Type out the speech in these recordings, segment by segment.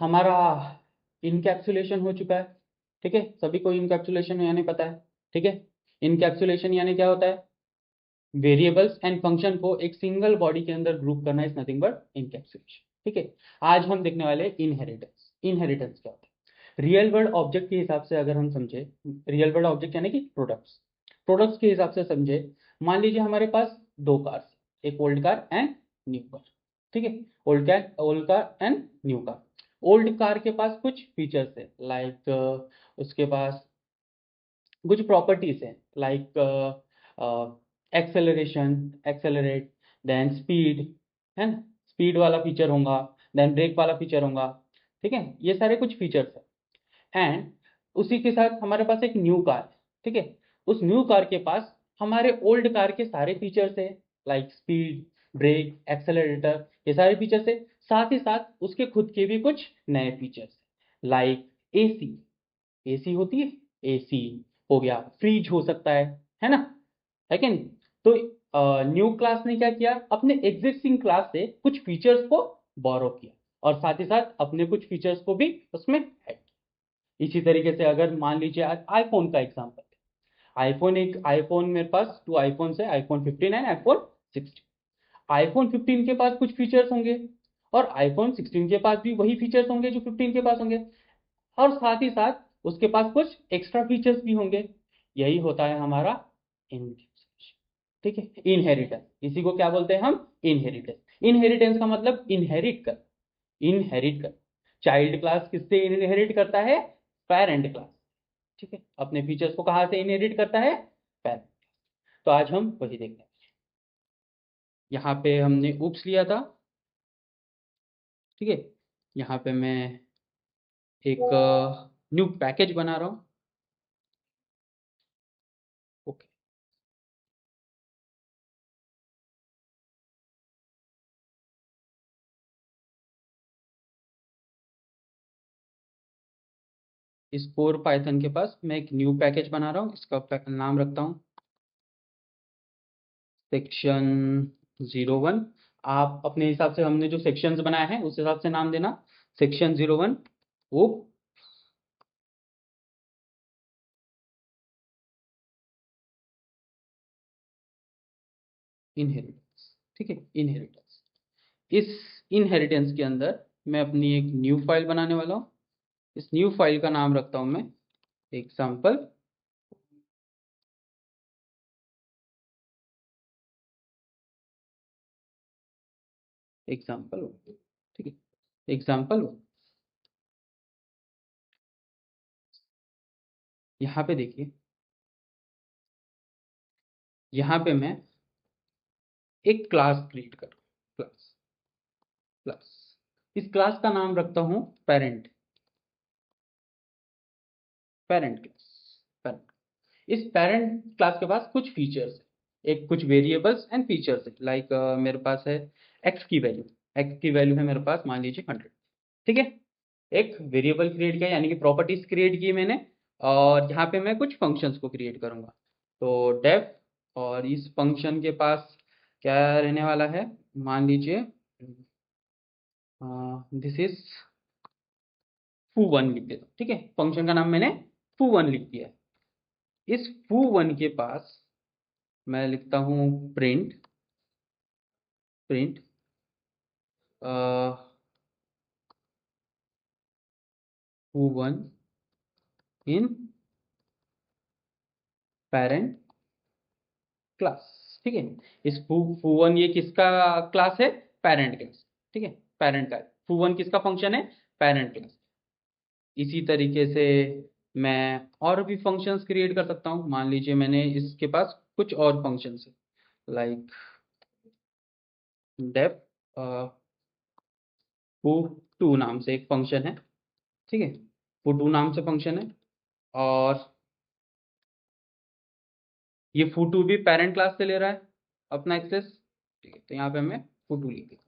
हमारा इनकैप्सुलेशन हो चुका है। ठीक है, सभी को इनकैप्सुलेशन यानी पता है। ठीक है, इनकैप्सुलेशन यानी क्या होता है? वेरिएबल्स एंड फंक्शन को एक सिंगल बॉडी के अंदर ग्रुप करना इज नथिंग बट इनकैप्सुलेशन। ठीक है, आज हम देखने वाले इनहेरिटेंस। इनहेरिटेंस क्या होता है? रियल वर्ल्ड ऑब्जेक्ट के हिसाब से अगर हम समझे, रियल वर्ल्ड ऑब्जेक्ट यानी कि प्रोडक्ट्स, प्रोडक्ट्स के हिसाब से समझे, मान लीजिए हमारे पास दो कार्स, एक old car and new car. ठीक है, old car and new car. Old car के पास कुछ फीचर्स है, लाइक उसके पास कुछ प्रॉपर्टीज है, like acceleration, accelerate, then speed, है ना, स्पीड वाला फीचर होगा, देन ब्रेक वाला फीचर होगा। ठीक है, ये सारे कुछ फीचर्स है। एंड उसी के साथ हमारे पास एक न्यू कार है। ठीक है, उस न्यू कार के पास हमारे ओल्ड कार के सारे फीचर्स है, लाइक स्पीड, ब्रेक, एक्सेलरेटर, ये सारे फीचर्स है। साथ ही साथ उसके खुद के भी कुछ नए फीचर्स, लाइक एसी, एसी होती है, एसी हो गया, फ्रिज हो सकता है ना, है कि नहीं? तो न्यू क्लास ने क्या किया, अपने एग्जिस्टिंग क्लास से कुछ फीचर्स को बोरो किया और साथ ही साथ अपने कुछ फीचर्स को भी उसमें ऐड किया। इसी तरीके से अगर मान लीजिए आज आईफोन का एग्जांपल, आईफोन, एक आईफोन मेरे पास टू आईफोन है, आईफोन 15 एंड आईफोन 16। आईफोन 15 के पास कुछ फीचर्स होंगे और आईफोन 16 के पास भी वही फीचर्स होंगे जो 15 के पास होंगे, और साथ ही साथ उसके पास कुछ एक्स्ट्रा फीचर्स भी होंगे। यही होता है हमारा इनहेरिटेंस। ठीक है, इनहेरिटेंस, इसी को क्या बोलते हैं हम? इनहेरिटेंस। इनहेरिटेंस का मतलब इनहेरिट कर, इनहेरिट कर। चाइल्ड क्लास किससे इनहेरिट करता है? Parent class. ठीक है, अपने फीचर्स को कहां से इनहेरिट करता है? पेरेंट। तो आज हम वही देखते हैं। यहाँ पे हमने उप्स लिया था। ठीक है, यहाँ पे मैं एक न्यू पैकेज बना रहा हूँ। ओके, इस कोर पाइथन के पास मैं एक न्यू पैकेज बना रहा हूँ, इसका नाम रखता हूँ सेक्शन 01। आप अपने हिसाब से, हमने जो सेक्शंस बनाए हैं उस हिसाब से नाम देना। सेक्शन 01 वो इनहेरिटेंस। ठीक है, इनहेरिटेंस। इस इनहेरिटेंस के अंदर मैं अपनी एक न्यू फाइल बनाने वाला हूँ। इस न्यू फाइल का नाम रखता हूँ मैं एग्जाम्पल। एग्जाम्पल, ठीक है, एग्जाम्पल। यहाँ पे देखिए, यहाँ पे मैं एक क्लास क्रिएट कर, क्लास, क्लास, इस क्लास का नाम रखता हूँ पेरेंट, पेरेंट क्लास, पेरेंट। इस पेरेंट क्लास के पास कुछ फीचर्स है, एक कुछ वेरिएबल्स एंड फीचर्स है, लाइक मेरे पास है एक्स की वैल्यू, एक्स की वैल्यू है मेरे पास मान लीजिए 100। ठीक है, एक वेरिएबल क्रिएट किया यानी कि प्रॉपर्टीज क्रिएट की मैंने, और यहाँ पे मैं कुछ फंक्शंस को क्रिएट करूंगा। तो डेफ, और इस फंक्शन के पास क्या रहने वाला है, मान लीजिए दिस इज foo1 लिख देता हूँ। ठीक है, फंक्शन का नाम मैंने foo1 लिख दिया है। इस foo1 के पास मैं लिखता हूँ प्रिंट, प्रिंट foo1 इन पेरेंट क्लास। ठीक है, इस foo1 ये किसका क्लास है? Parent class. ठीक है, पेरेंट का foo1 किसका फंक्शन है? Parent class. इसी तरीके से मैं और भी फंक्शंस क्रिएट कर सकता हूँ। मान लीजिए मैंने इसके पास कुछ और फंक्शंस है, लाइक डेफ foo2 नाम से एक फंक्शन है। ठीक है, foo2 नाम से फंक्शन है, और ये foo2 भी पेरेंट क्लास से ले रहा है अपना एक्सेस। ठीक है, तो यहाँ पे मैं foo2 लिख देता हूँ।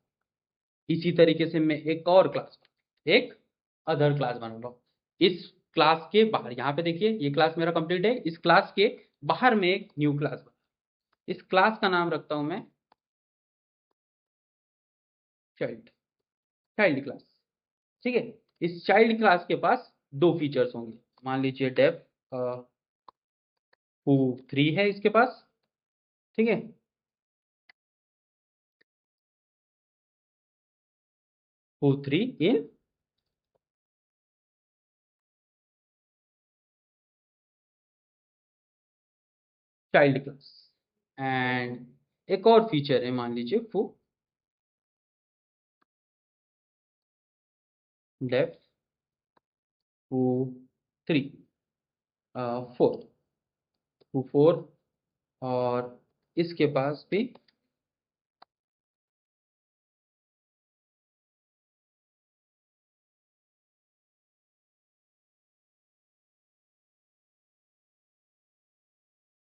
इसी तरीके से मैं एक और क्लास, एक अदर क्लास बनाऊंगा। इस क्लास के बाहर, यहाँ पे देखिए ये क्लास मेरा कंप्लीट है, इस क्लास के बाहर में एक न्यू क्लास बना, इस क्लास का नाम रखता हूं मैं चाइल्ड, चाइल्ड क्लास। ठीक है, इस चाइल्ड क्लास के पास दो फीचर्स होंगे। मान लीजिए डेफ foo3 है इसके पास, ठीक है। foo3 in child class, and एक और फीचर है, मान लीजिए डेफ foo3 4 और इसके पास भी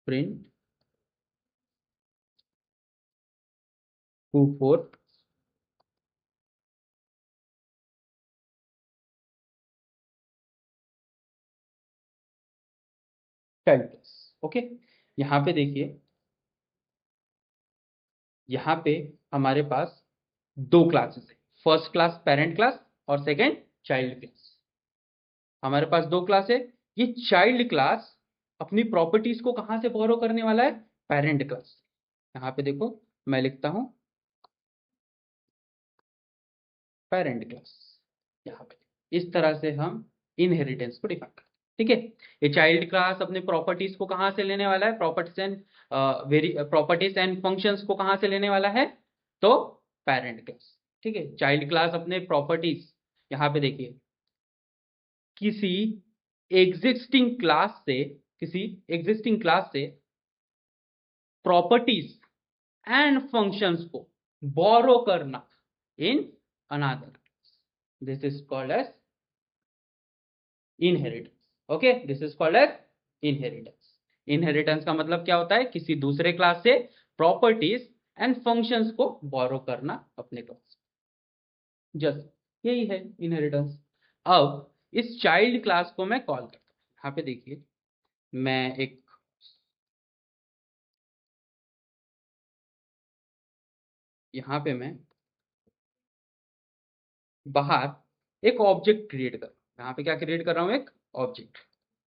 print foo4 child class. Okay, यहाँ पे देखिए, यहाँ पे हमारे पास दो क्लासेस है, फर्स्ट क्लास पेरेंट क्लास और सेकंड चाइल्ड क्लास। हमारे पास दो क्लास है। ये चाइल्ड क्लास अपनी प्रॉपर्टीज को कहां से बोरो करने वाला है? Parent class. यहाँ पे देखो, मैं लिखता हूं पेरेंट क्लास। यहाँ पे इस तरह से हम इनहेरिटेंस को डिफाइन करते हैं, ठीक है। ये चाइल्ड क्लास अपने प्रॉपर्टीज को कहां से लेने वाला है? प्रॉपर्टीज एंड फंक्शंस को कहां से लेने वाला है? तो पेरेंट क्लास, ठीक है। चाइल्ड क्लास अपने प्रॉपर्टीज, यहाँ पे देखिए, किसी एग्जिस्टिंग क्लास से प्रॉपर्टीज एंड फंक्शंस को बोरो करना in another, this is called as inheritance. Okay, this is called as inheritance. Inheritance का मतलब क्या होता है? किसी दूसरे क्लास से प्रॉपर्टीज एंड फंक्शंस को बोरो करना अपने क्लास, जस्ट यही है इनहेरिटेंस। अब इस चाइल्ड क्लास को मैं कॉल करता हूं। यहाँ पे देखिए, मैं एक यहाँ पे मैं बाहर एक ऑब्जेक्ट क्रिएट कर रहा हूं। यहाँ पे क्या क्रिएट कर रहा हूं? एक ऑब्जेक्ट।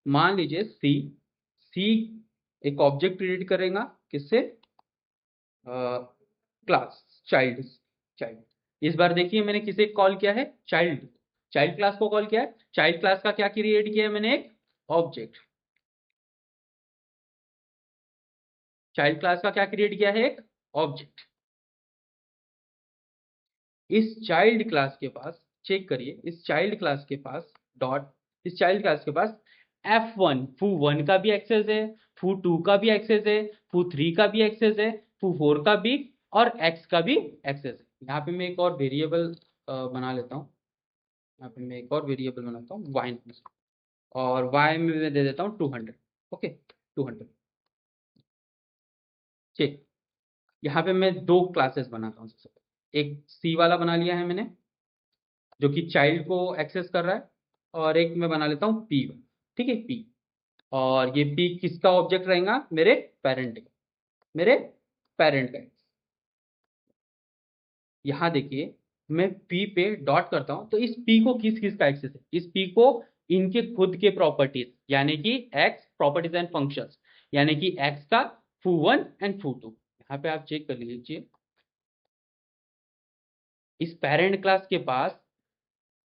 मान लीजिए सी एक ऑब्जेक्ट क्रिएट करेगा, किससे? Class child child. इस बार देखिए, मैंने किसे कॉल किया है? चाइल्ड क्लास को कॉल किया है। चाइल्ड क्लास का क्या क्रिएट किया है मैंने? एक ऑब्जेक्ट। चाइल्ड क्लास का क्या क्रिएट किया है? एक ऑब्जेक्ट। इस चाइल्ड क्लास के पास, चेक करिए, इस चाइल्ड क्लास के पास डॉट, इस चाइल्ड क्लास के पास f1 foo1 का भी एक्सेस है, foo2 का भी एक्सेस है, foo3 का भी एक्सेस है, foo4 का भी, और x का भी एक्सेस है। यहाँ पे मैं एक और वेरिएबल बना लेता हूँ। यहाँ पे मैं एक और वेरिएबल बनाता हूँ y, और y में मैं दे देता हूँ 200। ओके, 200। चेक, यहाँ पे मैं दो क्लासेस बनाता हूँ। सबसे पहले एक सी वाला बना लिया है मैंने, जो कि चाइल्ड को एक्सेस कर रहा है, और एक मैं बना लेता हूँ पी, ठीक है, पी। और ये पी किसका ऑब्जेक्ट रहेगा? मेरे पेरेंट का, मेरे पेरेंट का। यहाँ देखिए, मैं पी पे डॉट करता हूँ, तो इस पी को किस किस का एक्सेस है? इस पी को इनके खुद के प्रॉपर्टीज, यानी कि एक्स प्रॉपर्टीज एंड फंक्शंस, यानी कि एक्स का foo1 एंड foo2। यहाँ पे आप चेक कर लीजिए, इस पेरेंट क्लास के पास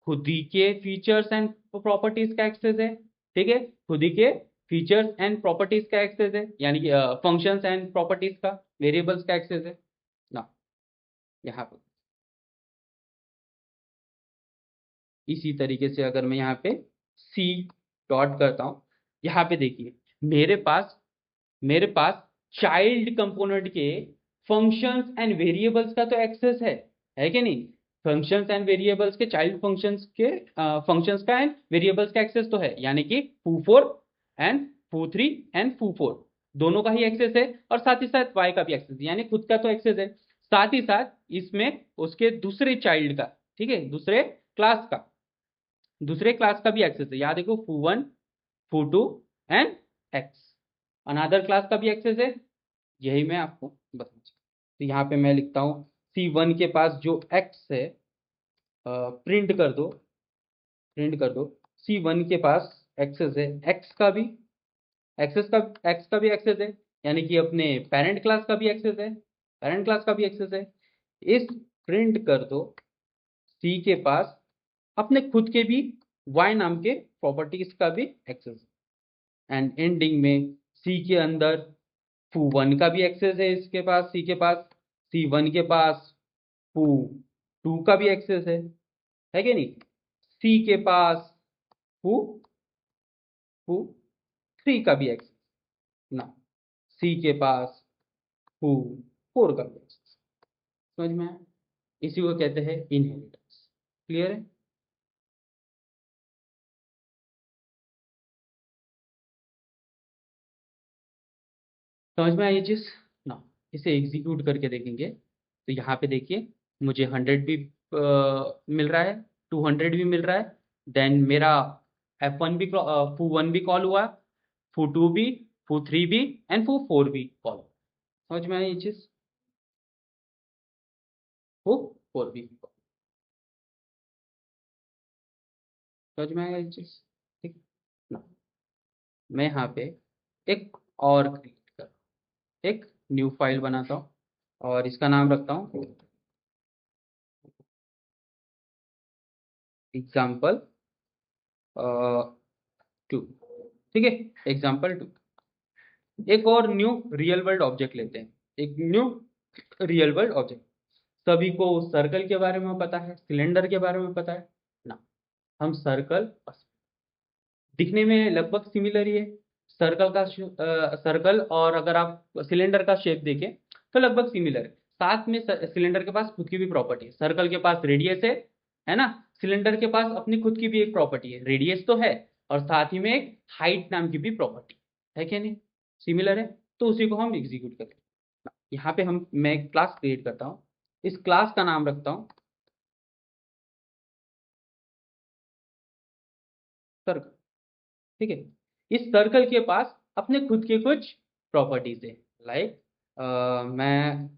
खुद ही के फीचर्स एंड प्रॉपर्टीज का एक्सेस है, ठीक है। खुद ही के फीचर्स एंड प्रॉपर्टीज का एक्सेस है, यानी कि फंक्शंस एंड प्रॉपर्टीज का, वेरिएबल्स का एक्सेस है ना। यहाँ पे इसी तरीके से अगर मैं यहाँ पे सी डॉट करता हूँ, यहाँ पे देखिए, मेरे पास चाइल्ड कंपोनेंट के फंक्शंस एंड वेरिएबल्स का तो एक्सेस है कि नहीं? फंक्शंस एंड वेरिएबल्स के, चाइल्ड फंक्शंस के फंक्शंस का एंड वेरिएबल्स का एक्सेस तो है, यानी कि foo4 and foo3 and foo4 दोनों का ही एक्सेस है, और साथ ही साथ y का भी एक्सेस है, यानी खुद का तो एक्सेस है, साथ ही साथ इसमें उसके दूसरे चाइल्ड का, ठीक है, दूसरे क्लास का भी एक्सेस है। यहाँ देखो, foo1 foo2 and x, another class का भी एक्सेस है। यही मैं आपको बताना चाहता हूँ। तो यहाँ पे मैं लिखता हूँ C1 के पास जो x है, प्रिंट कर दो प्रिंट कर दो C1 के पास एक्सेस है, एक्स का भी एक्सेस है, यानी कि अपने पेरेंट क्लास का भी एक्सेस है, इस प्रिंट कर दो सी के पास अपने खुद के भी y नाम के प्रॉपर्टीज का भी एक्सेस है, एंड एंडिंग में सी के अंदर foo1 का भी एक्सेस है, इसके पास सी के पास, C1 के पास foo2 का भी एक्सेस है कि नहीं, सी के पास foo3 का भी एक्सेस ना, सी के पास foo4 का भी एक्सेस। समझ में आया? इसी को कहते हैं इनहेरिटेंस। क्लियर है? समझ में आई ये चीज ना? इसे एग्जीक्यूट करके देखेंगे तो यहाँ पे देखिए मुझे 100 भी मिल रहा है, 200 भी मिल रहा है, देन मेरा F1 भी foo1 भी कॉल हुआ, foo2 भी, foo3 भी एंड foo4 भी कॉल। समझ में आई ये चीज? foo4 भी समझ में आया ये चीज? ठीक ना? मैं यहाँ पे एक और क्रिएट कर, एक न्यू फाइल बनाता हूँ और इसका नाम रखता हूँ एग्जाम्पल 2। ठीक है, एग्जाम्पल 2। एक और न्यू रियल वर्ल्ड ऑब्जेक्ट लेते हैं, एक न्यू रियल वर्ल्ड ऑब्जेक्ट। सभी को सर्कल के बारे में पता है, सिलेंडर के बारे में पता है ना? हम सर्कल दिखने में लगभग सिमिलर ही है, सर्कल और अगर आप सिलेंडर का शेप देखें तो लगभग सिमिलर है। साथ में सिलेंडर के पास खुद की भी प्रॉपर्टी है, सर्कल के पास रेडियस है ना? सिलेंडर के पास अपनी खुद की भी एक प्रॉपर्टी है, रेडियस तो है और साथ ही में एक हाइट नाम की भी प्रॉपर्टी है क्या नहीं? सिमिलर है, तो उसी को हम एग्जीक्यूट करें। यहाँ पे मैं क्लास क्रिएट करता हूँ, इस क्लास का नाम रखता हूँ सर्कल। ठीक है, इस सर्कल के पास अपने खुद के कुछ प्रॉपर्टीज है, लाइक मैं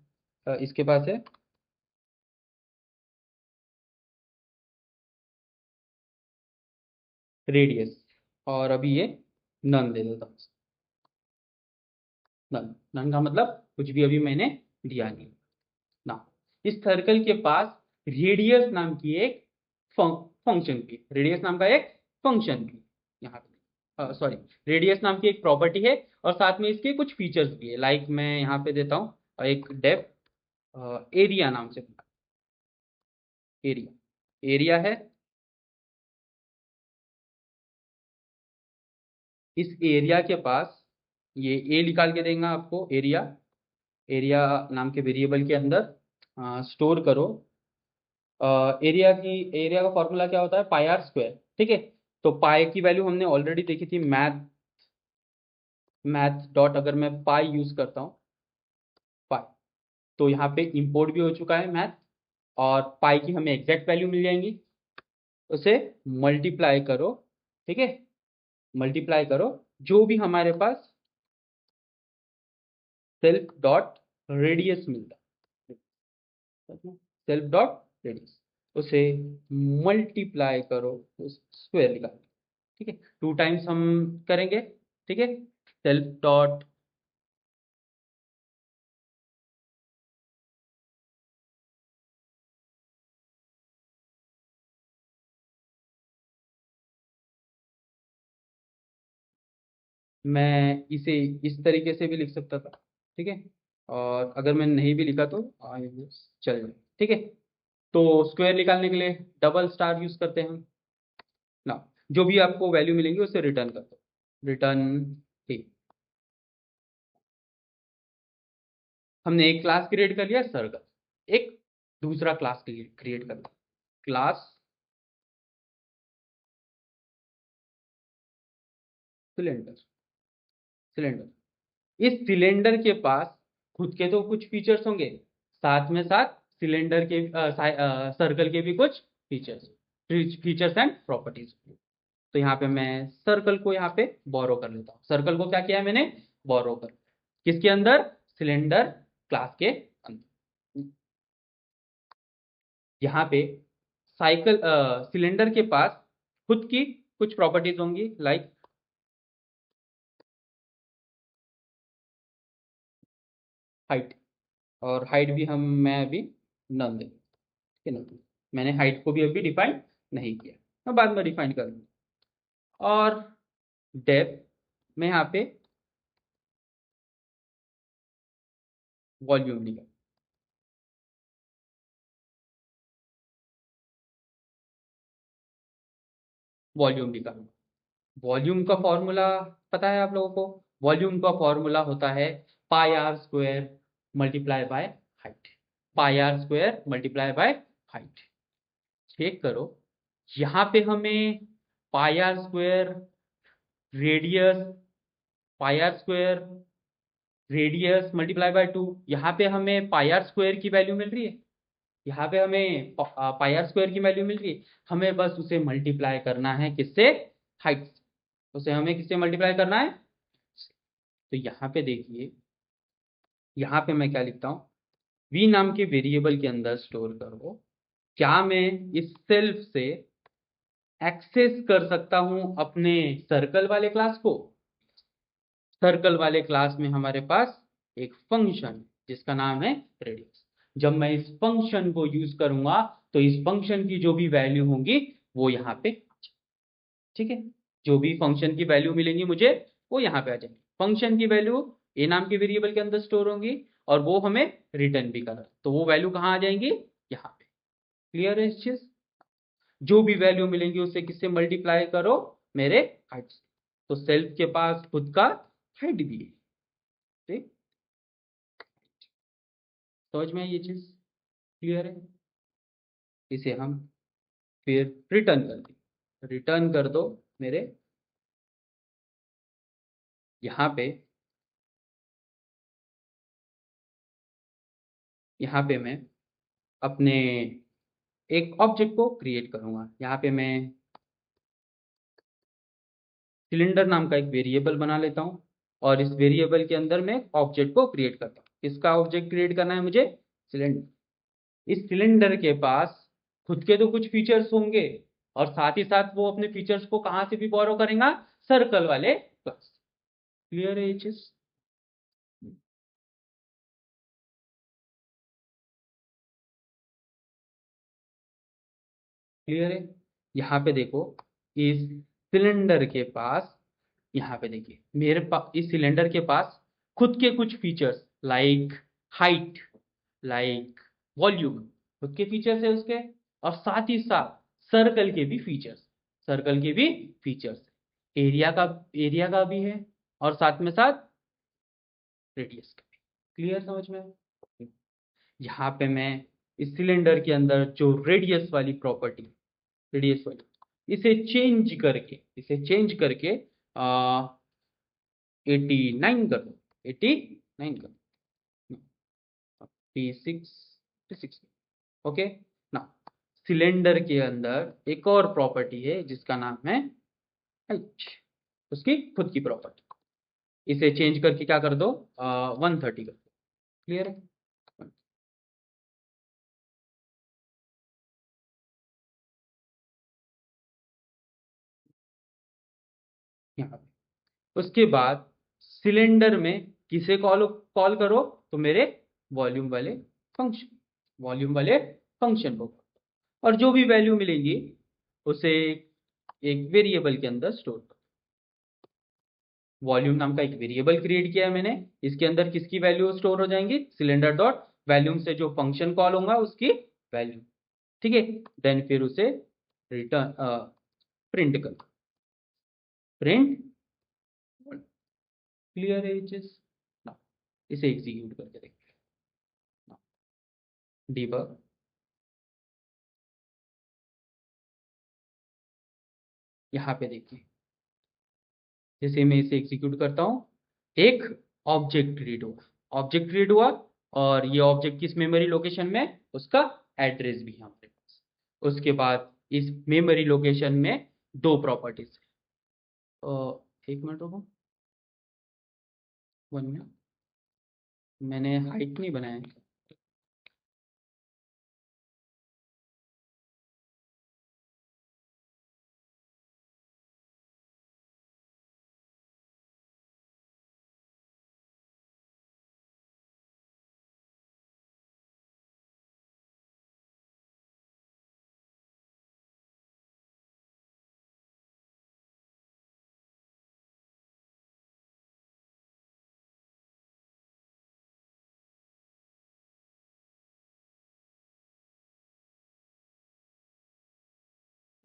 इसके पास है रेडियस, और अभी ये नन दे देता हूँ। नन, नन का मतलब कुछ भी अभी मैंने दिया नहीं ना। इस सर्कल के पास रेडियस नाम की एक फंक्शन भी, रेडियस नाम का एक फंक्शन भी यहाँ पे, सॉरी, रेडियस नाम की एक प्रॉपर्टी है और साथ में इसके कुछ फीचर्स भी है, लाइक मैं यहाँ पे देता हूँ एक डेफ एरिया नाम से, एरिया एरिया है। इस एरिया के पास ये ए निकाल के देगा आपको, एरिया, एरिया नाम के वेरिएबल के अंदर स्टोर करो। एरिया का फॉर्मूला क्या होता है? Pi R square. ठीक है, तो पाई की वैल्यू हमने ऑलरेडी देखी थी, मैथ डॉट, अगर मैं पाई यूज करता हूँ पाई, तो यहाँ पे इंपोर्ट भी हो चुका है मैथ, और पाई की हमें एग्जैक्ट वैल्यू मिल जाएंगी। उसे मल्टीप्लाई करो, ठीक है, मल्टीप्लाई करो जो भी हमारे पास सेल्फ डॉट रेडियस मिलता है, सेल्फ डॉट रेडियस, उसे मल्टीप्लाई करो उस स्क्वायर निकाल, ठीक है, 2 टाइम्स हम करेंगे। ठीक है, सेल्फ डॉट मैं इसे इस तरीके से भी लिख सकता था, ठीक है, और अगर मैं नहीं भी लिखा तो चल जाए। ठीक है, तो स्क्वायर निकालने के लिए डबल स्टार यूज करते हैं हम ना, जो भी आपको वैल्यू मिलेंगी उसे रिटर्न कर दो, रिटर्न। ठीक, हमने एक क्लास क्रिएट कर लिया सर्कल, एक दूसरा क्लास क्रिएट कर लिया, क्लास सिलेंडर। सिलेंडर, इस सिलेंडर के पास खुद के तो कुछ फीचर्स होंगे, साथ में साथ सिलेंडर के सर्कल के भी कुछ फीचर्स एंड प्रॉपर्टीज। तो यहाँ पे मैं सर्कल को यहाँ पे बोरो कर लेता हूँ, सर्कल को क्या किया है मैंने? बोरो कर, किसके अंदर? सिलेंडर क्लास के अंदर। यहाँ पे साइकिल सिलेंडर के पास खुद की कुछ प्रॉपर्टीज होंगी लाइक हाइट, और हाइट भी मैं अभी नन दे, ठीक है ना, मैंने हाइट को भी अभी डिफाइन नहीं किया, मैं बाद में डिफाइन करूंगा। और डेप्थ में यहाँ पे वॉल्यूम लिखा, वॉल्यूम लिखा। वॉल्यूम का फॉर्मूला पता है आप लोगों को? वॉल्यूम का फॉर्मूला होता है pi R square multiply by height, pi R square multiply by height. Check करो, यहाँ पे हमें pi R square radius, pi R square radius multiply by 2, यहाँ पे हमें पाई आर स्क्वायर की वैल्यू मिल रही है, यहाँ पे हमें पाई आर स्क्वायर की वैल्यू मिल रही है, हमें बस उसे मल्टीप्लाई करना है किससे? हाइट से। उसे हमें किससे मल्टीप्लाई करना है? तो यहाँ पे देखिए, यहाँ पे मैं क्या लिखता हूँ, v नाम के वेरिएबल के अंदर स्टोर करो, क्या मैं इस सेल्फ से एक्सेस कर सकता हूं अपने सर्कल वाले क्लास को? सर्कल वाले क्लास में हमारे पास एक फंक्शन जिसका नाम है रेडियस। जब मैं इस फंक्शन को यूज करूंगा तो इस फंक्शन की जो भी वैल्यू होंगी वो यहाँ पे, ठीक है, जो भी फंक्शन की वैल्यू मिलेंगी मुझे वो यहाँ पे आ जाएंगी। फंक्शन की वैल्यू ए नाम के वेरिएबल के अंदर स्टोर होंगी और वो हमें रिटर्न भी करना, तो वो वैल्यू कहाँ आ जाएंगी? यहाँ पे। क्लियर है इस चीज? जो भी वैल्यू मिलेंगी उससे किससे मल्टीप्लाई करो? मेरे हाइट से। तो सेल्फ के पास खुद का हाइट भी है, ठीक, समझ में ये चीज क्लियर है? इसे हम फिर रिटर्न कर दें, रिटर्न कर दो मेरे यहाँ पे, यहाँ पे मैं अपने एक ऑब्जेक्ट को क्रिएट करूंगा। यहाँ पे मैं सिलेंडर नाम का एक वेरिएबल बना लेता हूँ और इस वेरिएबल के अंदर मैं ऑब्जेक्ट को क्रिएट करता हूँ। किसका ऑब्जेक्ट क्रिएट करना है मुझे? सिलेंडर। इस सिलेंडर के पास खुद के तो कुछ फीचर्स होंगे और साथ ही साथ वो अपने फीचर्स को कहां से भी बोरो करेगा? सर्कल वाले क्लास। क्लियर है ये चीज? क्लियर है? यहाँ पे देखो, इस सिलेंडर के पास, यहाँ पे देखिए मेरे पास इस सिलेंडर के पास खुद के कुछ features like height, like volume, खुद के फीचर्स है उसके, और साथ ही साथ सर्कल के भी फीचर्स, सर्कल के भी फीचर्स, एरिया का भी है और साथ में साथ रेडियस का भी। क्लियर समझ में? यहाँ पे मैं इस सिलेंडर के अंदर जो रेडियस वाली प्रॉपर्टी, रेडियस वाली, इसे चेंज करके 89 कर दो, 89 कर दो, 56, ओके ना। सिलेंडर के अंदर एक और प्रॉपर्टी है जिसका नाम है हाइट, उसकी खुद की प्रॉपर्टी, इसे चेंज करके क्या कर दो? 130 कर दो। क्लियर है? यहाँ पे उसके बाद सिलेंडर में किसे कॉल कॉल करो? तो मेरे वॉल्यूम वाले फंक्शन, वॉल्यूम वाले फंक्शन को, और जो भी वैल्यू मिलेंगी उसे एक वेरिएबल के अंदर स्टोर करो। वॉल्यूम नाम का एक वेरिएबल क्रिएट किया है मैंने, इसके अंदर किसकी वैल्यू स्टोर हो जाएंगी? सिलेंडर डॉट वॉल्यूम से जो फंक्शन कॉल होगा उसकी वैल्यू, ठीक है। देन फिर उसे रिटर्न प्रिंट कर, प्रिंट। क्लियर है ये चीज? इसे एग्जीक्यूट करके देखते हैं। डीबग, यहाँ पे देखिए, जैसे मैं इसे एग्जीक्यूट करता हूँ, एक ऑब्जेक्ट रीड हुआ, ऑब्जेक्ट रीड हुआ, और ये ऑब्जेक्ट किस मेमोरी लोकेशन में? उसका एड्रेस भी है हमारे पास। उसके बाद इस मेमोरी लोकेशन में दो प्रॉपर्टीज है, एक मिनट रुको, 1 मिनट, मैंने हाइट नहीं बनाया है।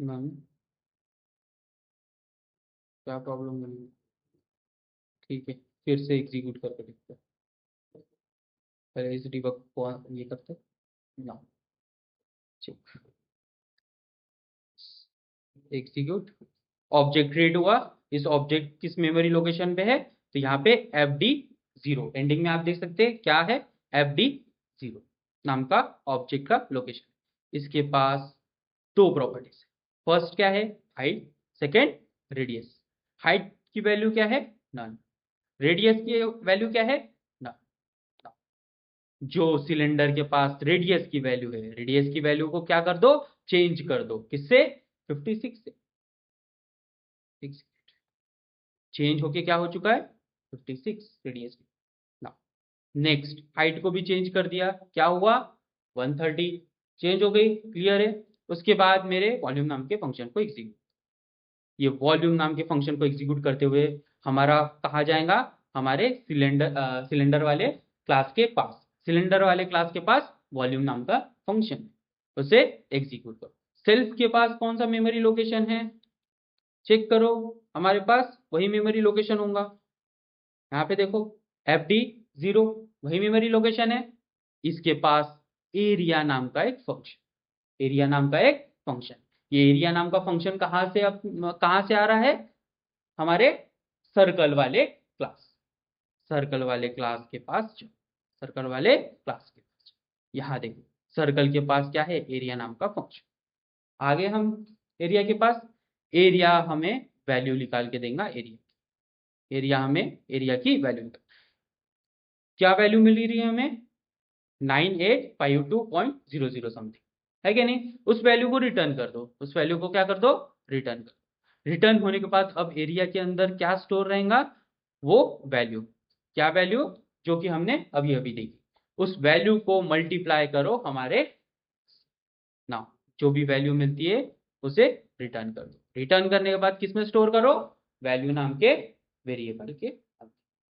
मैम क्या प्रॉब्लम है? ठीक है, फिर से एग्जीक्यूट करके देखते हैं। पहले इस डिबग को ये करते हैं ना, चेक एग्जीक्यूट। ऑब्जेक्ट क्रिएट हुआ, इस ऑब्जेक्ट किस मेमोरी लोकेशन पे है, तो यहाँ पे FD0 एंडिंग में आप देख सकते हैं क्या है, FD0 नाम का ऑब्जेक्ट का लोकेशन। इसके पास दो प्रॉपर्टीज है, फर्स्ट क्या है, हाइट, सेकेंड रेडियस। हाइट की वैल्यू क्या है, नन। रेडियस की वैल्यू क्या है, नन। जो सिलेंडर के पास रेडियस की वैल्यू है, रेडियस की वैल्यू को क्या कर दो, चेंज कर दो, किससे, 56 से। चेंज होके क्या हो चुका है, 56 रेडियस। ना नेक्स्ट हाइट को भी चेंज कर दिया, क्या हुआ, 130 चेंज हो गई, क्लियर है। उसके बाद मेरे वॉल्यूम नाम के फंक्शन को एग्जीक्यूट, ये वॉल्यूम नाम के फंक्शन को एग्जीक्यूट करते हुए हमारा कहाँ जाएगा, हमारे सिलेंडर वाले क्लास के पास। सिलेंडर वाले क्लास के पास वॉल्यूम नाम का फंक्शन, उसे एग्जीक्यूट करो। सेल्फ के पास कौन सा मेमोरी लोकेशन है, चेक करो, हमारे पास वही मेमोरी लोकेशन होगा। यहाँ पे देखो FD0 वही मेमोरी लोकेशन है। इसके पास एरिया नाम का एक फंक्शन, एरिया नाम का एक फंक्शन। ये एरिया नाम का फंक्शन कहाँ से आ रहा है, हमारे सर्कल वाले क्लास, सर्कल वाले क्लास के पास जाओ, सर्कल वाले क्लास के पास जाओ। यहाँ देखो सर्कल के पास क्या है, एरिया नाम का फंक्शन। आगे हम एरिया के पास, एरिया हमें वैल्यू निकाल के देगा, एरिया हमें एरिया की वैल्यू निकाल, क्या वैल्यू मिल रही है हमें, 9852.00 समथिंग, है क्या नहीं। उस वैल्यू को रिटर्न कर दो, उस वैल्यू को क्या कर दो, रिटर्न कर दो। रिटर्न होने के बाद अब एरिया के अंदर क्या स्टोर रहेगा, वो वैल्यू, क्या वैल्यू, जो कि हमने अभी अभी देखी, उस वैल्यू को मल्टीप्लाई करो हमारे नाउ, जो भी वैल्यू मिलती है उसे रिटर्न कर दो। रिटर्न करने के बाद किसमें स्टोर करो, वैल्यू नाम के वेरिएबल के,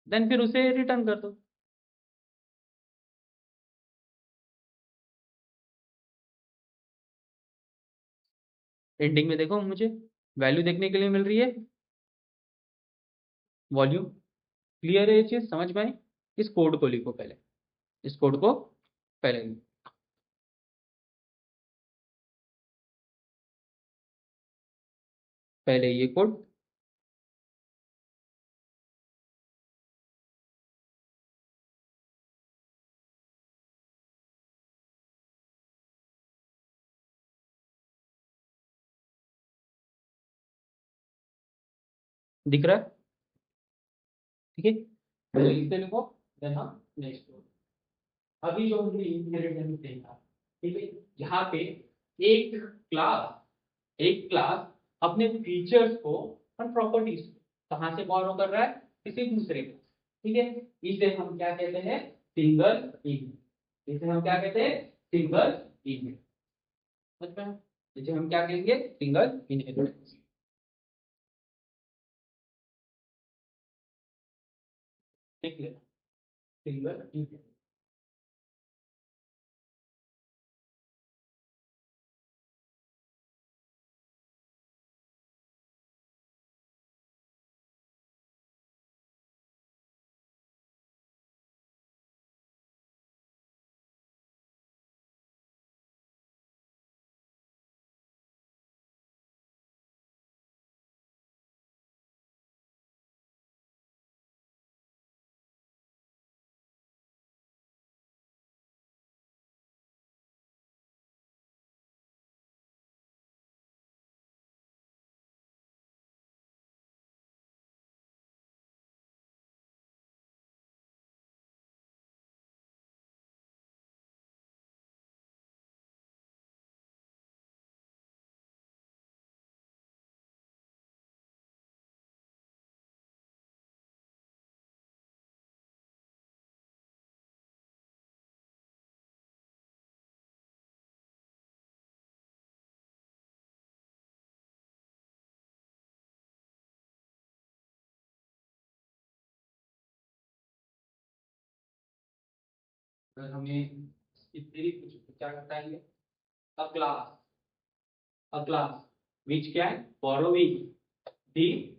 देन फिर उसे रिटर्न कर दो। एंडिंग में देखो मुझे वैल्यू देखने के लिए मिल रही है, वॉल्यूम। क्लियर है ये चीज, समझ में आई। इस कोड को लिखो पहले, इस कोड को पहले लिखो। पहले ये कोड, दिख रहा है, ठीक है, पहले इसे लिखो, देन हम नेक्स्ट। अभी जो हमने इनहेरिटेंस देखा, ठीक है, यहाँ पे एक एक क्लास अपने फीचर्स को और प्रॉपर्टीज को कहाँ से बोरो कर रहा है, किसी दूसरे को, ठीक है। इसे हम क्या कहते हैं, सिंगल इन, इसे हम क्या कहते हैं, सिंगल इन, समझ में, इसे हम क्या कहेंगे, सिंगल इनहेरिटेंस। देख लेना, सिंगल इनहेरिटेंस। अगर हमें इतने कुछ क्या बताएंगे, अ class, a class which can borrowing the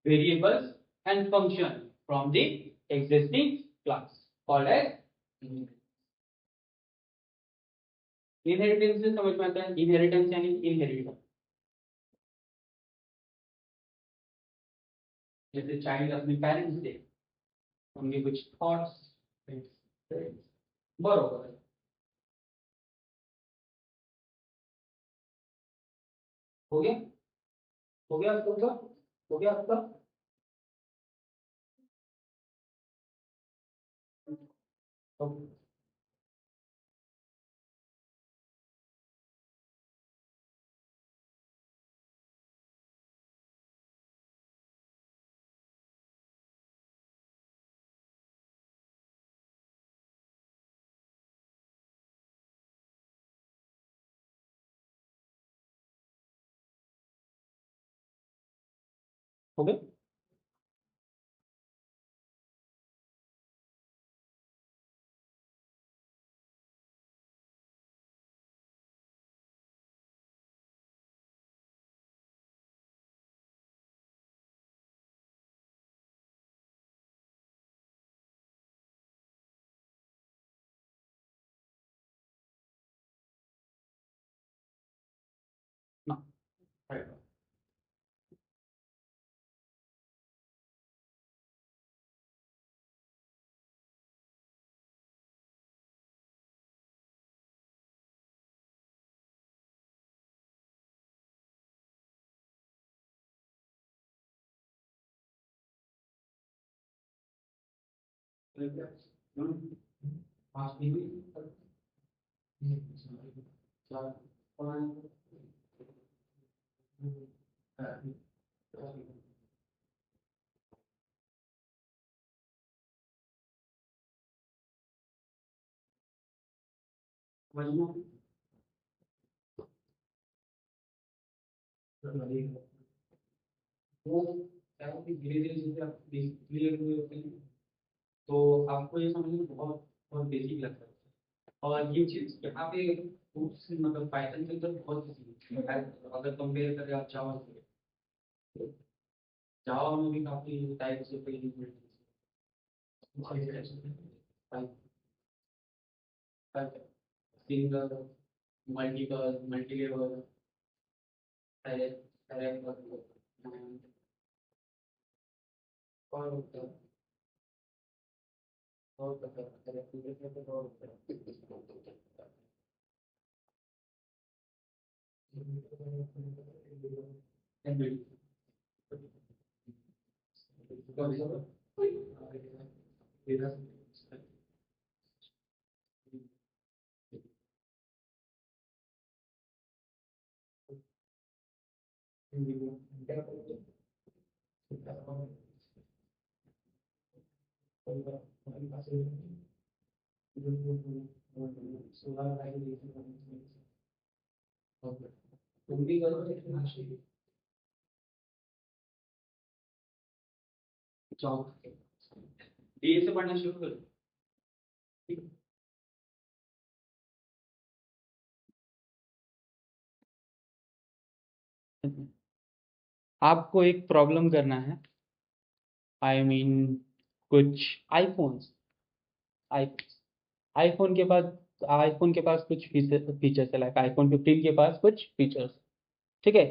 variables and function from the existing class called as inheritance से समझ में आता है इनहेरिटेंस यानी इनहेरिट जैसे चाइल्ड अपने पेरेंट्स से उनके कुछ थॉट्स बरोबर हो गया हो गया आपका हो गया आपका Okay. हो गया ना right. पाँच मिनट चार पाँच वो क्या होता है धीरे धीरे जैसे आप क्लियर हुए होते हैं तो आपको ये समझने में बहुत बहुत बेसिक लगता है और ये चीज यहाँ पे मतलब पाइथन के अंदर बहुत easy है अगर कंपेयर करें आप जावा से जावा में भी काफी types of single multiple multilevel और होता है और होता है तुम भी करो जॉब ए से पढ़ना शुरू करो ठीक है आपको एक प्रॉब्लम करना है आई मीन कुछ आईफोन्स आईफोन आईफोन के पास कुछ फीचर्स है लाइक आईफोन 15 के पास कुछ फीचर्स ठीक है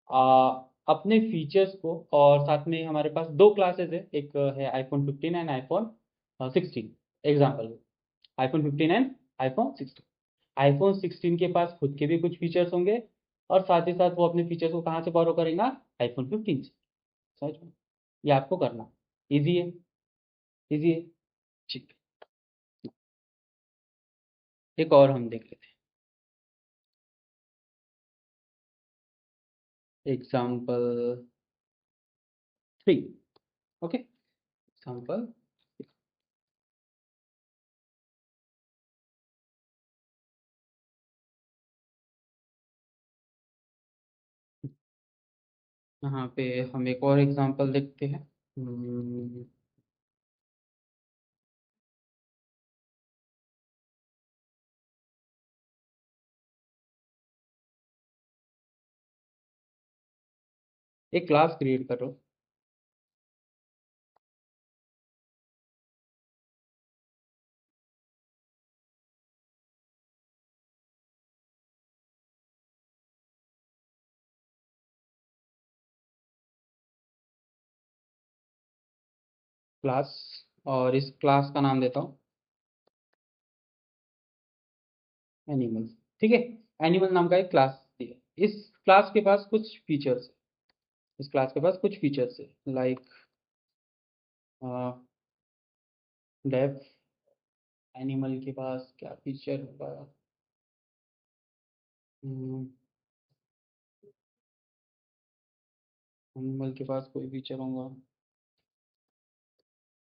आ, अपने फीचर्स को और साथ में हमारे पास दो क्लासेस है एक है iPhone 15 and iPhone 16 example iPhone 15 and iPhone 16 iPhone 16 के पास खुद के भी कुछ फीचर्स होंगे और साथ ही साथ वो अपने फीचर्स को कहाँ से फॉलो करेगा आईफोन 15 से समझ में ये आपको करना इजी है इजी है ठीक एक और हम देख लेते हैं एग्जाम्पल 3 ओके एग्जाम्पल यहाँ पे हम एक और एग्जाम्पल देखते हैं हम्म, एक क्लास क्रिएट करो। क्लास, और इस क्लास का नाम देता हूँ एनिमल। ठीक है, एनिमल नाम का एक क्लास दिया। इस क्लास के पास कुछ फीचर्स, इस क्लास के पास कुछ फीचर्स है, लाइक डेफ। एनिमल के पास क्या फीचर होगा? एनिमल के पास कोई फीचर होगा,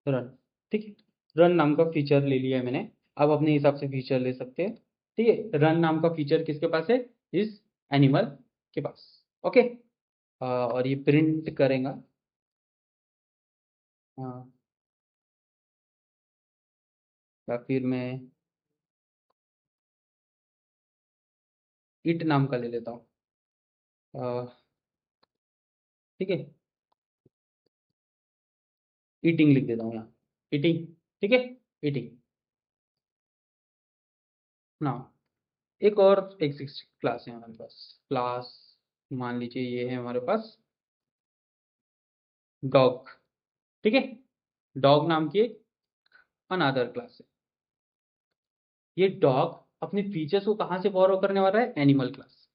रन। ठीक है, रन नाम का फीचर ले लिया है मैंने। अब अपने हिसाब से फीचर ले सकते हैं। ठीक है, रन नाम का फीचर किसके पास है? इस एनिमल के पास। ओके, और ये प्रिंट करेगा। हाँ, या फिर मैं इट नाम का ले लेता हूँ। ठीक है, ईटिंग लिख देता हूँ यहाँ, ईटिंग। ठीक है, ईटिंग ना। एक और एक क्लास है हमारे पास, क्लास मान लीजिए ये है हमारे पास डॉग। ठीक है, डॉग नाम की एक अनादर क्लास है। ये डॉग अपने फीचर्स को कहाँ से बोरो करने वाला है? Animal class,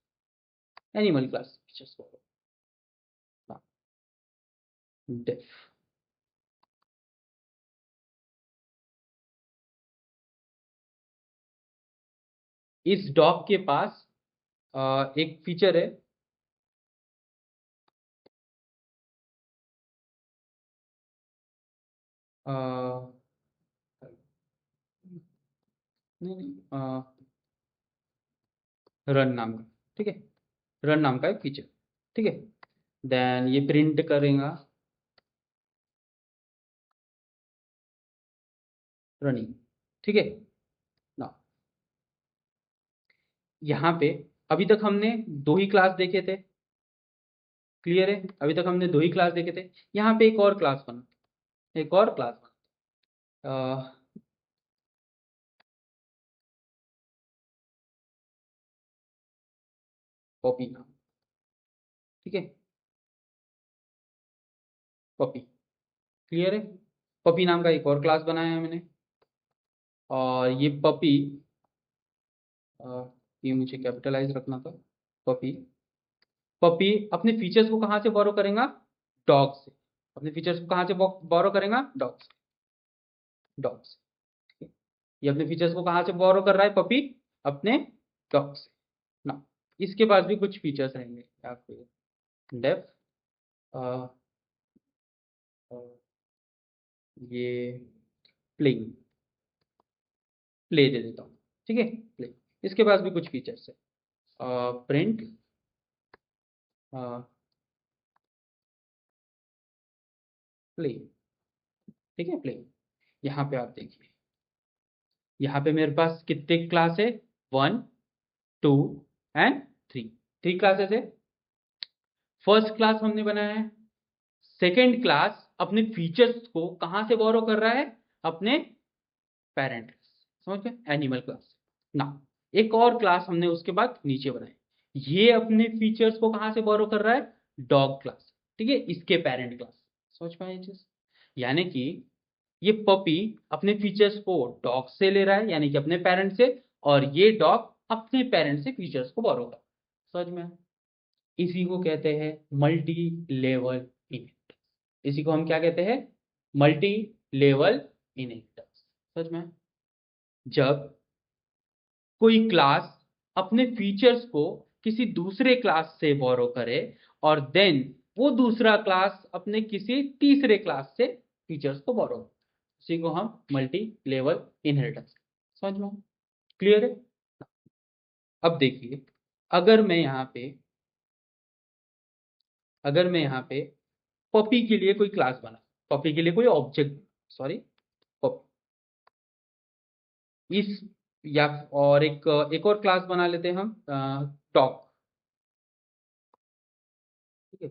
animal class features borrow. डेफ। इस डॉग के पास एक फीचर है, अ, नहीं नहीं, रन नाम का। ठीक है, रन नाम का एक फीचर। ठीक है, देन ये प्रिंट करेगा रनिंग। ठीक है ना। यहाँ पे अभी तक हमने दो ही क्लास देखे थे, क्लियर है? अभी तक हमने दो ही क्लास देखे थे। यहाँ पे एक और क्लास बना, एक और क्लास बना, कॉपी नाम। ठीक है, कॉपी, क्लियर है? पपी नाम का एक और क्लास बनाया है मैंने, और ये पपी, ये मुझे कैपिटलाइज रखना था। पपी, पपी अपने फीचर्स को कहाँ से बोरो करेगा? डॉग से। अपने फीचर्स को कहाँ से बोरो करेगा? डॉग से, डॉग से। ठीक है? ये अपने फीचर्स को कहाँ से बोरो कर रहा है पपी? अपने डॉग से ना। इसके पास भी कुछ फीचर्स रहेंगे, आपको डेफ, ये प्लेइंग, प्ले दे देता हूँ। ठीक है, प्ले। इसके पास भी कुछ फीचर्स है, प्रिंट, प्ले। ठीक है, प्ले। यहाँ पे आप देखिए, यहाँ पे मेरे पास कितने क्लास है? 1, 2 एंड 3, 3 क्लासेस है। फर्स्ट क्लास हमने बनाया है। सेकेंड क्लास अपने फीचर्स को कहाँ से बोरो कर रहा है? अपने पेरेंट, समझ गए? एनिमल क्लास ना। एक और क्लास हमने उसके बाद नीचे बनाई, ये अपने फीचर्स को कहाँ से बोरो कर रहा है? Dog class. ठीक है, इसके पेरेंट क्लास। समझ पाए ये चीज? यानी कि ये पपी अपने फीचर्स को डॉग से ले रहा है, यानी कि अपने पेरेंट से, और ये डॉग अपने पेरेंट से फीचर्स को बोरो कर। समझ में? इसी को कहते हैं मल्टी लेवल इनहेरिटेंस। इसी को हम क्या कहते हैं? Multi level inheritance. समझ में? जब कोई क्लास अपने फीचर्स को किसी दूसरे क्लास से बोरो करे, और देन वो दूसरा क्लास अपने किसी तीसरे क्लास से फीचर्स को बोरो करे, उसी को हम मल्टी लेवल इनहेरिटेंस। समझ में? क्लियर है? अब देखिए, अगर मैं यहाँ पे अगर मैं यहाँ पे पपी के लिए कोई क्लास बना, पपी के लिए कोई ऑब्जेक्ट, सॉरी, इस, या और एक और क्लास बना लेते हैं हम, टॉक। ठीक है,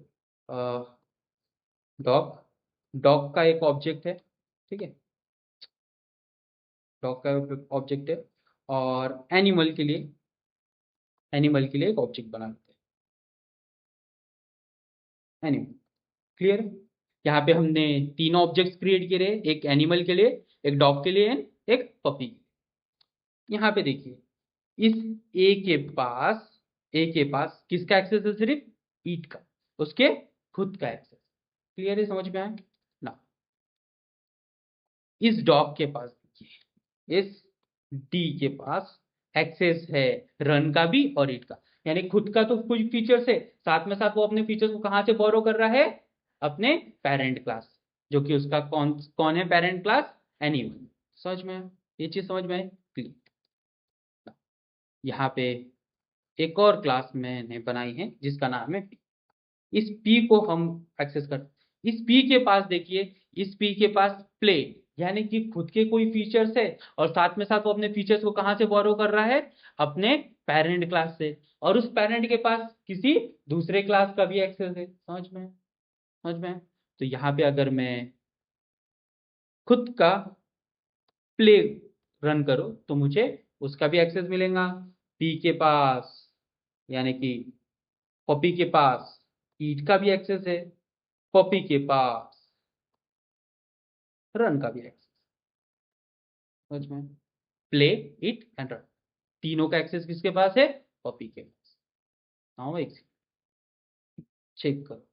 डॉग, डॉग का एक ऑब्जेक्ट है, ठीक है, डॉग का ऑब्जेक्ट है, और एनिमल के लिए एक ऑब्जेक्ट बना देते हैं, एनिमल। क्लियर है? यहाँ पे हमने तीन ऑब्जेक्ट्स क्रिएट किए, एक एनिमल के लिए, एक डॉग के लिए एंड एक पपी। यहाँ पे देखिए, इस ए के पास किसका एक्सेस है? सिर्फ ईट का, उसके खुद का एक्सेस। क्लियर है? समझ में आया ना? इस डॉग के पास देखिए, इस डी के पास एक्सेस है रन का भी और ईट का, यानी खुद का तो कुछ फीचर्स है, साथ में साथ वो अपने फीचर्स को कहां से बोरो कर रहा है? अपने पेरेंट क्लास, जो कि उसका कौन कौन है पेरेंट क्लास? एनिमल। समझ में आया? ये चीज समझ में आई? क्लियर। यहाँ पे एक और क्लास मैंने बनाई है जिसका नाम है पी। इस पी को हम एक्सेस कर, इस पी के पास देखिए, इस पी के पास प्ले, यानी कि खुद के कोई फीचर्स है, और साथ में साथ वो अपने फीचर्स को कहां से बोरो कर रहा है? अपने पेरेंट क्लास से, और उस पेरेंट के पास किसी दूसरे क्लास का भी एक्सेस है। समझ में? समझ में? तो यहाँ पे अगर मैं खुद का प्ले रन करो तो मुझे उसका भी एक्सेस मिलेगा। पी के पास, यानी कि पपी के पास ईट का भी एक्सेस है, पपी के पास रन का भी एक्सेस। समझ में? प्ले, ईट एंड रन, तीनों का एक्सेस किसके पास है? पपी के पास। नाउ एक चेक करो,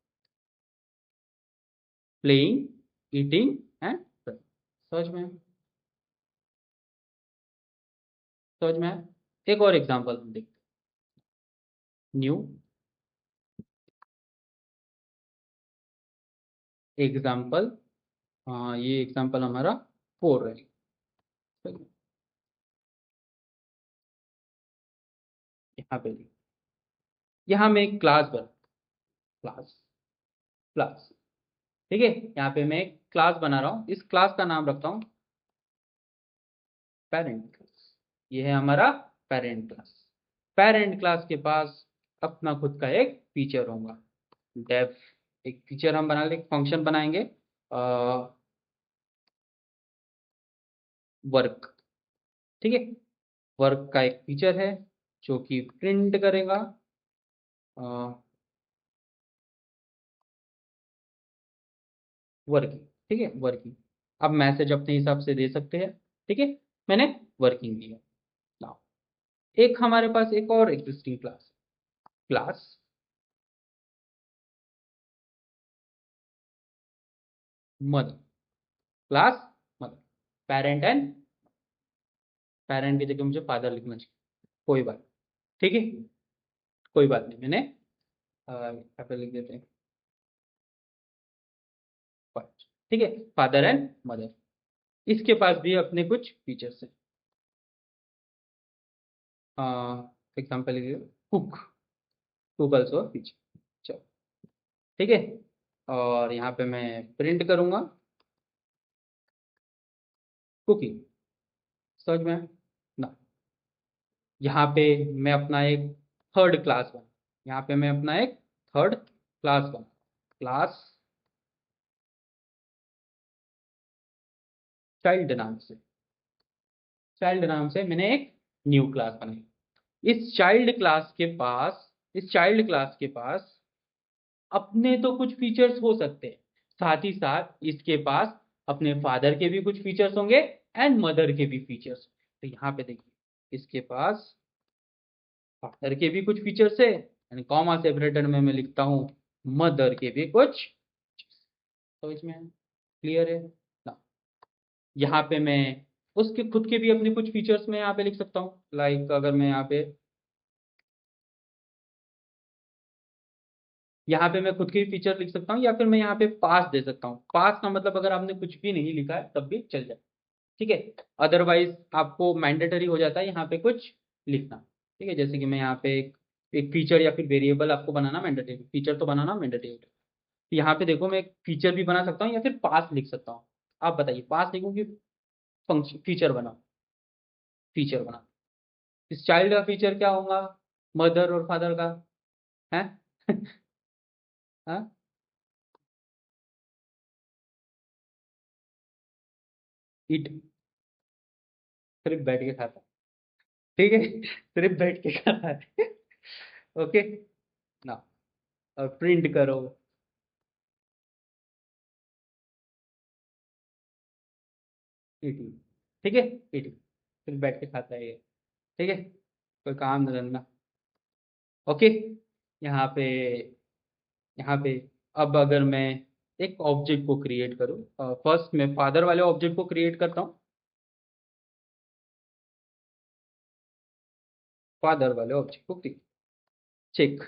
प्लेइंग, ईटिंग एंड रन। समझ में? समझ में? एक और एग्जांपल हम देखते हैं। न्यू एग्जांपल, ये एग्जांपल हमारा 4 है। यहाँ पे यहाँ मैं एक क्लास बना, क्लास, क्लास, ठीक है, यहाँ पे मैं एक क्लास बना रहा हूँ, इस क्लास का नाम रखता हूँ पेरेंट क्लास। ये है हमारा पेरेंट क्लास। पेरेंट क्लास के पास अपना खुद का एक फीचर होगा, डेफ, एक फीचर हम बना ले, फंक्शन बनाएंगे, वर्क, ठीक है, वर्क का एक फीचर है जो कि प्रिंट करेगा वर्किंग, ठीक है, वर्किंग। अब मैसेज अपने हिसाब से दे सकते हैं, ठीक है, मैंने वर्किंग दिया। नाउ एक हमारे पास एक और existing class, class mother, class mother, parent and, parent की जगह मुझे फादर लिखना चाहिए, कोई बात, ठीक है, कोई बात नहीं, मैंने यहाँ पे लिख देते हैं फादर, ठीक है, फादर एंड मदर। इसके पास भी अपने कुछ फीचर्स है, एग्जाम्पल लिखिए, कुक, कुक ऑल्सो फीचर, चलो, ठीक है, और यहाँ पे मैं प्रिंट करूंगा कुकिंग। समझ में? ना, यहाँ पे मैं अपना एक थर्ड क्लास बना, यहाँ पे मैं अपना एक थर्ड क्लास बना, क्लास चाइल्ड नाम से, चाइल्ड नाम से मैंने एक न्यू क्लास बनाई। इस चाइल्ड क्लास के पास, इस चाइल्ड क्लास के पास अपने तो कुछ फीचर्स हो सकते हैं, साथ ही साथ इसके पास अपने फादर के भी कुछ फीचर्स होंगे एंड मदर के भी फीचर्स। तो यहाँ पे देखिए, इसके पास फादर के भी कुछ फीचर्स है, यानी कॉमा सेपरेटेड में मैं लिखता हूँ मदर के भी कुछ, तो इसमें क्लियर है ना? यहाँ पे मैं उसके खुद के भी अपने कुछ फीचर्स में यहाँ पे लिख सकता हूँ, लाइक अगर मैं यहाँ पे मैं खुद के भी फीचर लिख सकता हूँ, या फिर मैं यहाँ पे पास दे सकता हूँ। पास का मतलब अगर आपने कुछ भी नहीं लिखा है तब भी चल जाए, ठीक है, अदरवाइज आपको मैंडेटरी हो जाता है यहाँ पे कुछ लिखना, ठीक है, जैसे कि मैं यहाँ पे एक फीचर या फिर वेरिएबल आपको बनाना मैंडेटरी, फीचर तो बनाना मैंडेटरी। यहाँ पे देखो, मैं एक फीचर भी बना सकता हूँ या फिर पास लिख सकता हूँ। आप बताइए, पास लिखूँ कि फंक्शन फीचर बनाओ? फीचर बना, इस चाइल्ड का फीचर क्या होगा? मदर और फादर का है हाँ? ईट, सिर्फ बैठ के खाता है, ठीक है, सिर्फ बैठ के खाता है। ओके ना, और प्रिंट करो, ईटिंग, ठीक है, ईटिंग, सिर्फ बैठ के खाता है ये, ठीक है, कोई काम धंधा। ओके, यहाँ पे, यहाँ पे अब अगर मैं एक ऑब्जेक्ट को क्रिएट करूँ, फर्स्ट मैं फादर वाले ऑब्जेक्ट को क्रिएट करता हूँ, फादर वाले ऑब्जेक्ट को क्रिएट, चेक,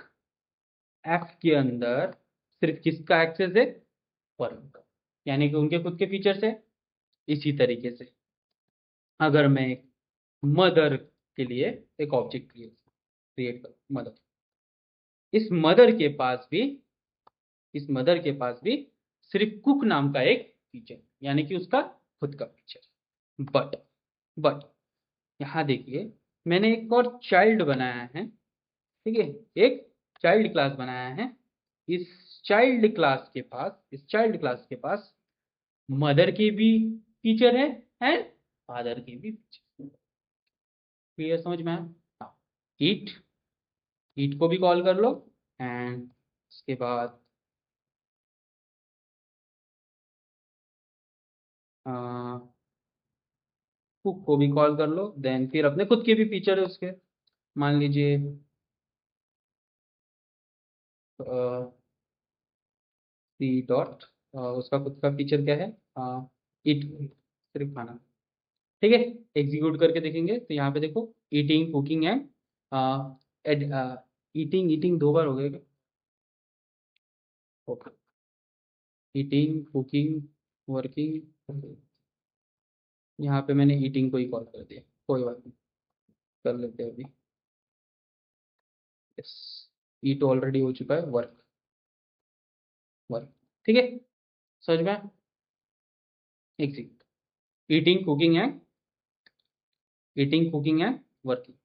एफ के अंदर सिर्फ किसका एक्सेस है, वर्क का, यानी कि उनके खुद के फीचर्स है। इसी तरीके से अगर मैं मदर के लिए एक ऑब्जेक्ट क्रिएट करूँ, मदर, इस मदर के पास भी, इस मदर के पास भी सिर्फ कुक नाम का एक फीचर, यानी कि उसका खुद का फीचर। बट यहाँ देखिए, मैंने एक और चाइल्ड बनाया है, ठीक है, एक चाइल्ड क्लास बनाया है। इस चाइल्ड क्लास के पास, इस चाइल्ड क्लास के पास मदर के भी फीचर है एंड फादर के भी फीचर। क्लियर, समझ में आया? ईट, ईट को भी कॉल कर लो, एंड उसके बाद कुक को भी कॉल कर लो, देन फिर अपने खुद के भी फीचर है उसके, मान लीजिए सी डॉट, उसका खुद का फीचर क्या है, ईट, सिर्फ खाना, ठीक है। एग्जीक्यूट करके देखेंगे तो यहाँ पे देखो, eating, cooking and eating, eating दो बार हो गए क्या? ओके, ईटिंग, कुकिंग, वर्किंग, यहाँ पे मैंने ईटिंग को ही कॉल कर दिया, कोई बात नहीं, कर लेते हैं अभी। यस, ईट ऑलरेडी हो चुका है, वर्क, वर्क, ठीक है, समझ में? Execute, eating, cooking and, eating, cooking and working.